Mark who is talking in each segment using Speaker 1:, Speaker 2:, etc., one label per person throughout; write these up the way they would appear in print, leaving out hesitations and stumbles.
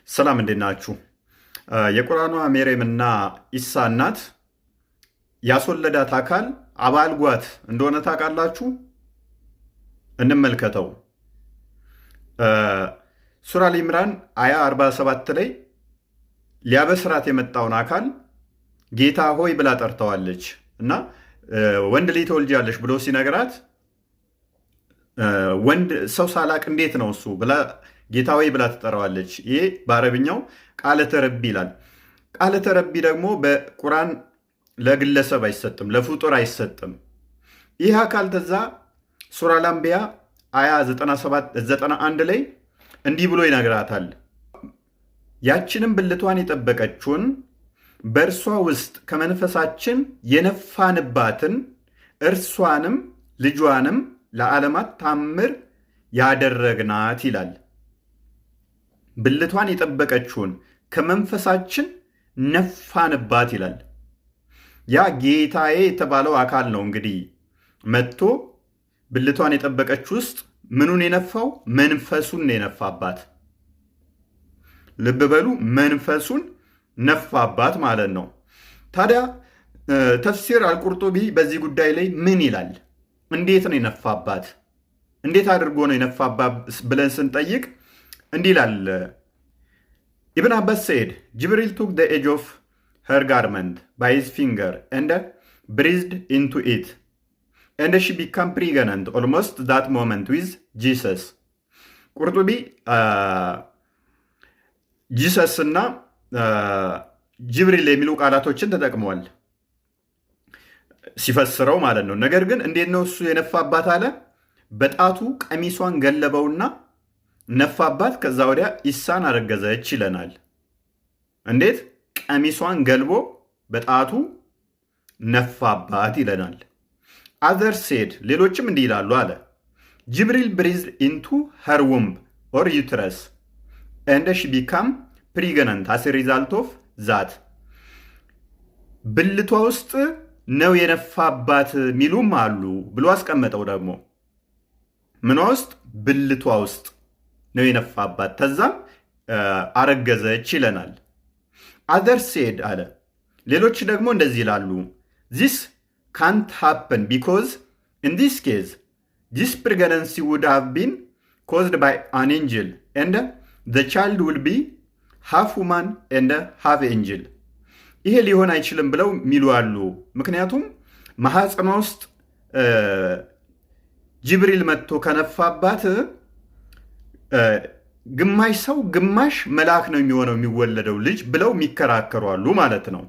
Speaker 1: ሰላም እንዴት ናችሁ? የቁርአኗ ሜርየም እና ኢሳ እናት ያስወለዳት አካል አባልጓት እንደሆነ ታውቃላችሁ? እንመልከተው። ሱራ አል ኢምራን አያ 47 ላይ ሊያበስራት የመጣውን አካል ጌታ ሆይ ብላ ጠርተዋለች እና ወንድ ልጅ ትወልጃለሽ ብሎ ሲነግራት ወንድ ሰው ሳላቅ እንዴት ነው እሱ ብላ ጌታ ሆይ ብላ ትጠራዋለች። ይሄ በአረብኛው ቃለ ተረቢ ይላል። ቃለ ተረቢ ደግሞ በቁርአን ለግለሰብ አይሰጥም፣ ለፍጡር አይሰጥም። ይህ አካል ተዛ ሱራ አል-አንቢያ አያ 91 ላይ እንዲህ ብሎ ይነግራታል። ያችንም ብልቷን የጠበቀችውን በእርሷ ውስጥ ከመንፈሳችን የነፋንባትን እርሷንም ልጇንም ለዓለማት ታምር ያደረግናት ይላል። ብልቷን የጠበቀችውን ከመንፈሳችን ነፋንባት ይላል። ያ ጌታዬ የተባለው አካል ነው እንግዲህ መጥቶ ብልቷን የጠበቀች ውስጥ ምኑን የነፋው? መንፈሱን የነፋባት። ልብ በሉ፣ መንፈሱን ነፋባት ማለት ነው። ታዲያ ተፍሲር አልቁርጡቢ በዚህ ጉዳይ ላይ ምን ይላል? እንዴት ነው የነፋባት? እንዴት አድርጎ ነው የነፋባት ብለን ስንጠይቅ እንዲህ ይላል። ኢብን አባስ said Jibril took the edge of her garment by his finger and breathed into it and she became pregnant almost that moment with Jesus. ቁርጡቢ ጂሰስ እና ጅብሪል የሚሉ ቃላቶችን ተጠቅመዋል ሲፈስረው ማለት ነው። ነገር ግን እንዴት ነው እሱ የነፋባት አለ? በጣቱ ቀሚሷን ገለበውና ነፋባት። ከዛ ወዲያ ኢሳን አረገዘች ይለናል። እንዴት? ቀሚሷን ገልቦ በጣቱ ነፋባት ይለናል። አዘር ሴድ ሌሎችም እንዲህ ይላሉ አለ ጅብሪል ብሪዝድ ኢንቱ ሄር ውምብ ኦር ዩትረስ ኤንድ ሺ ቢካም ፕሪግናንት አስ ሪዛልት ኦፍ ዛት። ብልቷ ውስጥ ነው የነፋባት ሚሉም አሉ ብሎ አስቀመጠው። ደግሞ ምኗ ውስጥ? ብልቷ ውስጥ ነው የነፋባት። ተዛም አረገዘች ይለናል። አዘር ሴድ አለ ሌሎች ደግሞ እንደዚህ ይላሉ ዚስ ካንት ሃፕን ቢኮዝ ኢን ዲስ ኬዝ ዲስ ፕሬግናንሲ ውድ ሃቭ ቢን ኮዝድ ባይ አን ኤንጅል ኤንድ ዘ ቻይልድ ውል ቢ ሃፍ ውማን ኤንድ ሃፍ ኤንጅል። ይሄ ሊሆን አይችልም ብለው ሚሉ አሉ። ምክንያቱም ማህፀኗ ውስጥ ጅብሪል መጥቶ ከነፋባት ግማሽ ሰው ግማሽ መልአክ ነው የሚሆነው የሚወለደው ልጅ ብለው የሚከራከሩ አሉ ማለት ነው።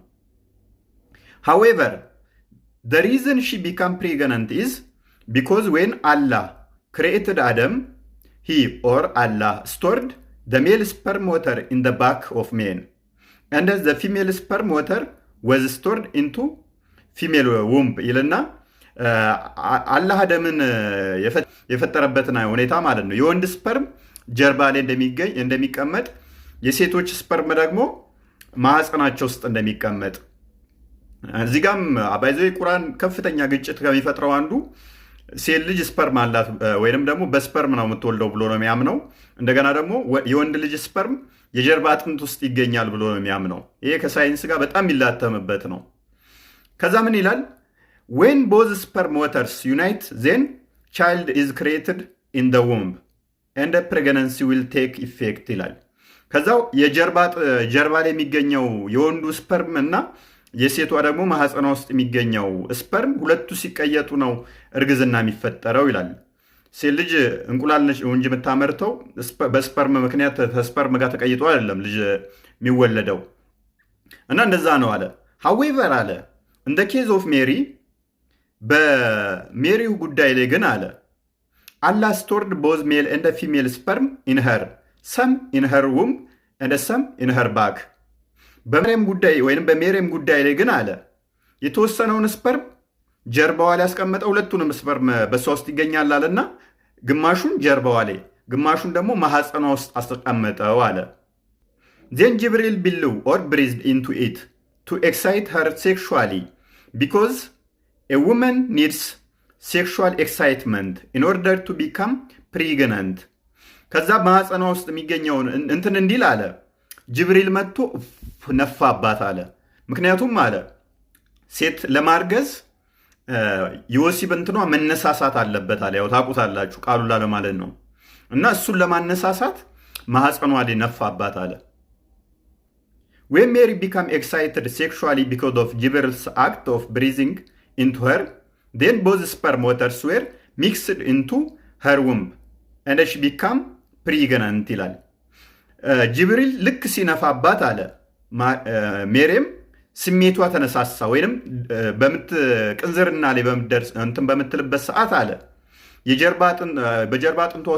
Speaker 1: however the reason she became pregnant is because when Allah created Adam he or Allah stored the male sperm water in the back of man and the female sperm water was stored into female womb ይልና አላህ አደምን የፈጠረበትን ሁኔታ ማለት ነው። የወንድ ስፐርም ጀርባ ላይ እንደሚቀመጥ የሴቶች ስፐርም ደግሞ ማህፀናቸው ውስጥ እንደሚቀመጥ። እዚህ ጋም አባይዘው ቁርአን ከፍተኛ ግጭት ከሚፈጥረው አንዱ ሴት ልጅ ስፐርም አላት ወይንም ደግሞ በስፐርም ነው የምትወልደው ብሎ ነው የሚያምነው። እንደገና ደግሞ የወንድ ልጅ ስፐርም የጀርባ አጥንት ውስጥ ይገኛል ብሎ ነው የሚያምነው። ይሄ ከሳይንስ ጋር በጣም የሚላተምበት ነው። ከዛ ምን ይላል? when both sperm waters unite then child is created in the womb and the pregnancy will take effect ይላል። ከዛው ጀርባ ላይ የሚገኘው የወንዱ ስፐርም እና የሴቷ ደግሞ ማህፀኗ ውስጥ የሚገኘው ስፐርም ሁለቱ ሲቀየጡ ነው እርግዝና የሚፈጠረው ይላል። ሴት ልጅ እንቁላል ነች እንጂ የምታመርተው በስፐርም ምክንያት ከስፐርም ጋር ተቀይጦ አይደለም ልጅ የሚወለደው እና እንደዛ ነው አለ። however አለ in the case of Mary በሜሪው ጉዳይ ላይ ግን አለ Allah stored both male and female sperm in her, some in her womb and some in her back. በሜሪም ጉዳይ ወይንም በሜሪም ጉዳይ ላይ ግን አለ የተወሰነውን ስፐርም ጀርባዋ ላይ ያስቀመጠ፣ ሁለቱንም ስፐርም በሷ ውስጥ ይገኛል አለና ግማሹን ጀርባዋ ላይ ግማሹን ደግሞ ማህፀኗ ውስጥ አስቀመጠው አለ። Then Jibril blew or breathed into it to excite her sexually because a woman needs sexual excitement in order to become pregnant. ከዛ ማህፀኗ ውስጥ የሚገኘውን እንትን እንዲል አለ ጅብሪል መጥቶ ነፋባት አለ። ምክንያቱም አለ ሴት ለማርገዝ የወሲብ እንትኗ መነሳሳት አለበት አለ። ያው ታውቁታላችሁ ቃሉ ላለማለት ነው። እና እሱን ለማነሳሳት ማህፀኗ ላይ ነፋባት አለ። When Mary became excited sexually because of Jibril's act of breathing into her, then both sperm waters were mixed into her womb and she became pregnant ይላል። ጅብሪል ልክ ሲነፋባት አለ ሜሪም ስሜቷ ተነሳሳ፣ ወይንም ቅንዝርና ላይ በምትልበት ሰዓት አለ በጀርባ አጥንቷ